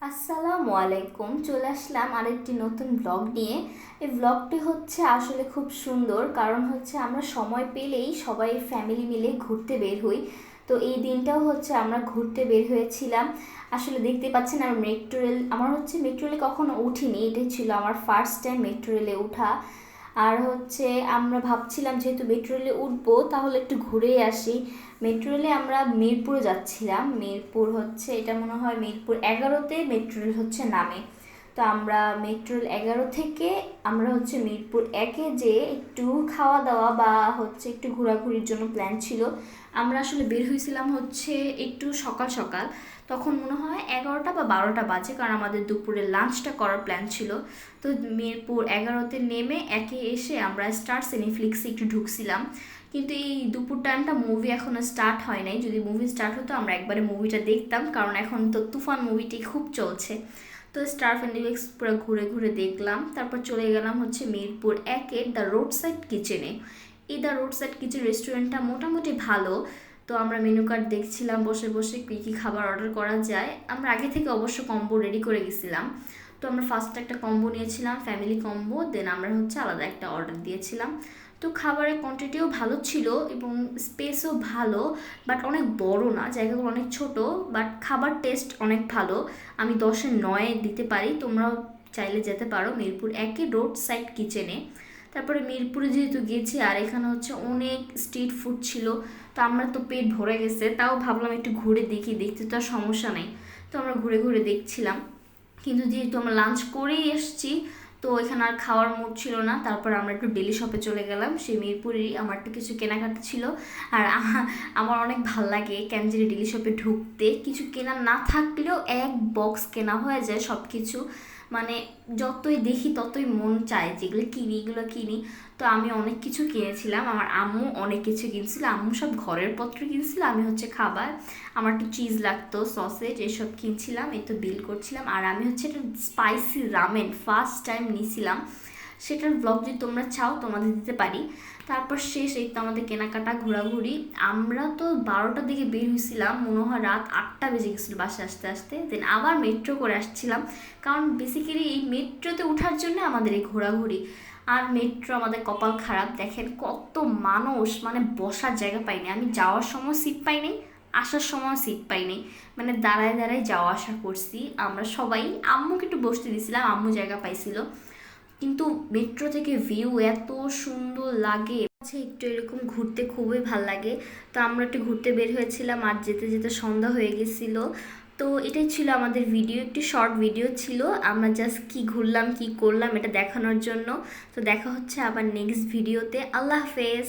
আসসালামু আলাইকুম, চলে আসলাম আরেকটি নতুন ব্লগ নিয়ে। এই ব্লগটি হচ্ছে আসলে খুব সুন্দর, কারণ হচ্ছে আমরা সময় পেলেই সবাই ফ্যামিলি মিলে ঘুরতে বের হই। তো এই দিনটাও হচ্ছে আমরা ঘুরতে বের হয়েছিলাম। আসলে দেখতে পাচ্ছেন আমার মেট্রো রেল, আমার হচ্ছে মেট্রো রেলে কখনো উঠিনি, এটাই ছিল আমার ফার্স্ট টাইম মেট্রো রেলে ওঠা। আর হচ্ছে আমরা ভাবছিলাম যেহেতু মেট্রো রেলে উঠবো তাহলে একটু ঘুরেই আসি। মেট্রো রেলে আমরা মিরপুরে যাচ্ছিলাম, মিরপুর হচ্ছে এটা মনে হয় মিরপুর 11-তে মেট্রো রেল হচ্ছে নামে। তো আমরা মেট্রো রেল 11 থেকে আমরা হচ্ছে মিরপুর 1-এ যে একটু খাওয়া দাওয়া বা হচ্ছে একটু ঘোরাঘুরির জন্য প্ল্যান ছিল। আমরা আসলে বের হয়েছিলাম হচ্ছে একটু সকাল সকাল, তখন মনে হয় 11টা বা 12টা বাজে, কারণ আমাদের দুপুরে লাঞ্চটা করার প্ল্যান ছিল। তো মিরপুর 11-তে নেমে একে এসে আমরা স্টার সিনেফ্লিক্সে একটু ঢুকছিলাম। কিন্তু এই দুপুর টাইমটা মুভি এখনও স্টার্ট হয় নাই, যদি মুভি স্টার্ট হতো আমরা একবারে মুভিটা দেখতাম, কারণ এখন তো তুফান মুভিটি খুব চলছে। তো স্টার সিনেপ্লেক্স পুরো ঘুরে ঘুরে দেখলাম, তারপর চলে গেলাম হচ্ছে মিরপুর 1-এর দ্য রোড সাইড কিচেনে। এই দ্য রোড সাইড কিচেন রেস্টুরেন্টটা মোটামুটি ভালো। তো আমরা মেনু কার্ড দেখছিলাম বসে বসে কী কী খাবার অর্ডার করা যায়। আমরা আগে থেকে অবশ্য কম্বো রেডি করে গেছিলাম। তো আমরা ফার্স্ট একটা কম্বো নিয়েছিলাম, ফ্যামিলি কম্বো, দেন আমরা হচ্ছে আলাদা একটা অর্ডার দিয়েছিলাম। তো খাবারের কোয়ান্টিটিও ভালো ছিল এবং স্পেসও ভালো, বাট অনেক বড় না, জায়গাগুলো অনেক ছোট, বাট খাবার টেস্ট অনেক ভালো। আমি 10-এ 9 দিতে পারি, তোমরাও চাইলে যেতে পারো মিরপুর 1-এ রোড সাইড কিচেনে। তারপরে মিরপুরে যেহেতু গেছি আর এখানে হচ্ছে অনেক স্ট্রিট ফুড ছিল, তো আমরা তো পেট ভরে গেছে, তাও ভাবলাম একটু ঘুরে দেখি, দেখতে তো আর সমস্যা নেই। তো আমরা ঘুরে ঘুরে দেখছিলাম, কিন্তু যেহেতু আমরা লাঞ্চ করেই এসেছি তো এখানে আর খাওয়ার মুড ছিল না। তারপর আমরা একটু ডেলি শপে চলে গেলাম, সেই মিরপুরেরই আমার একটু কিছু কেনাকাটা ছিল। আর আমার অনেক ভাল লাগে ক্যানজেরি ডেলি শপে ঢুকতে, কিছু কেনা না থাকলেও এক বক্স কেনা হয়ে যায় সব কিছু। মানে যতই দেখি ততই মন চায় যেগুলো কিনি এগুলো কিনি। তো আমি অনেক কিছু কিনেছিলাম, আমার আম্মু অনেক কিছু কিনছিল, আম্মু সব ঘরের পত্র কিনছিল, আমি হচ্ছে খাবার, আমার একটু চিজ লাগতো, সসেজ এসব কিনছিলাম, এই তো বিল করছিলাম। আর আমি হচ্ছে একটা স্পাইসি রামেন ফার্স্ট টাইম নিয়েছিলাম, সেটার ব্লগ যদি তোমরা চাও তোমাদের দিতে পারি। তারপর শেষ এই তো আমাদের কেনাকাটা ঘোরাঘুরি। আমরা তো 12টার দিকে বের হয়েছিলাম, মনে হয় রাত 8টা বেজে গেছিলো বাসে আসতে আসতে, দেন আবার মেট্রো করে আসছিলাম, কারণ বেসিক্যালি এই মেট্রোতে ওঠার জন্য আমাদের এই ঘোরাঘুরি। আর মেট্রো আমাদের কপাল খারাপ, দেখেন কত মানুষ, মানে বসার জায়গা পাইনি, আমি যাওয়ার সময় সিট পাইনি, আসার সময় সিট পাইনি, মানে দাঁড়ায় দাঁড়ায় যাওয়া আসা করছি আমরা সবাই। আম্মুকে একটু বসতে দিয়েছিলাম, আম্মু জায়গা পাইছিল। কিন্তু মেট্রো থেকে ভিউ এত সুন্দর লাগে, আচ্ছা একটু এরকম ঘুরতে খুবই ভাল লাগে। তো আমরা একটু ঘুরতে বের হয়েছিলাম আর যেতে যেতে সন্ধ্যা হয়ে গেছিল। তো এটাই ছিল আমাদের ভিডিও, একটি শর্ট ভিডিও ছিল, আমরা জাস্ট কি ঘুরলাম কি করলাম এটা দেখানোর জন্য। তো দেখা হচ্ছে আবার নেক্সট ভিডিওতে, আল্লাহ হাফেজ।